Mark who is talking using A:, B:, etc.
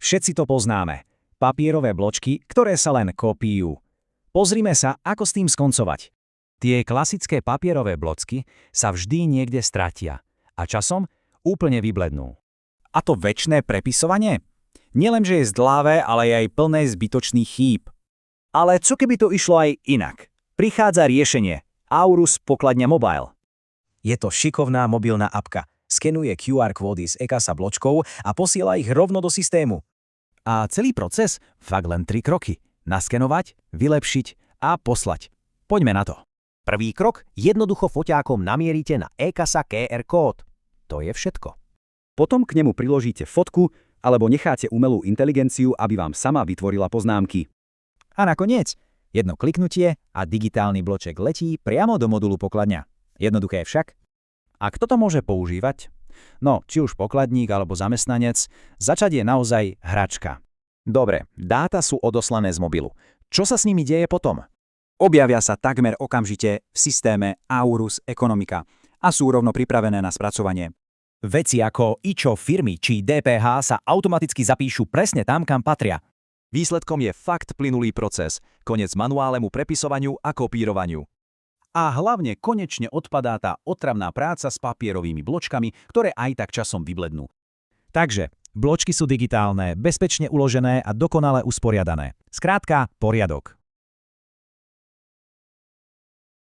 A: Všetci to poznáme. Papierové bločky, ktoré sa len kopíjú. Pozrime sa, ako s tým skoncovať. Tie klasické papierové blocky sa vždy niekde stratia a časom úplne vyblednú. A to večné prepisovanie? Nielenže je zdlávé, ale je aj plné zbytočných chýb. Ale čo keby to išlo aj inak? Prichádza riešenie. Aurus pokladňa Mobile. Je to šikovná mobilná apka. Skenuje QR kódy z e-kasa bločkov a posiela ich rovno do systému. A celý proces fakt len 3 kroky. Naskenovať, vylepšiť a poslať. Poďme na to. Prvý krok, jednoducho foťákom namierite na e-kasa QR kód. To je všetko. Potom k nemu priložíte fotku alebo necháte umelú inteligenciu, aby vám sama vytvorila poznámky. A nakoniec, jedno kliknutie a digitálny bloček letí priamo do modulu pokladňa. Jednoduché však. A kto to môže používať? No, či už pokladník alebo zamestnanec, začať je naozaj hračka. Dobre, dáta sú odoslané z mobilu. Čo sa s nimi deje potom? Objavia sa takmer okamžite v systéme Aurus Ekonomika a sú rovno pripravené na spracovanie. Veci ako IČO firmy či DPH sa automaticky zapíšu presne tam, kam patria. Výsledkom je fakt plynulý proces, koniec manuálnemu prepisovaniu a kopírovaniu. A hlavne konečne odpadá tá otravná práca s papierovými bločkami, ktoré aj tak časom vyblednú. Takže, bločky sú digitálne, bezpečne uložené a dokonale usporiadané. Skrátka, poriadok.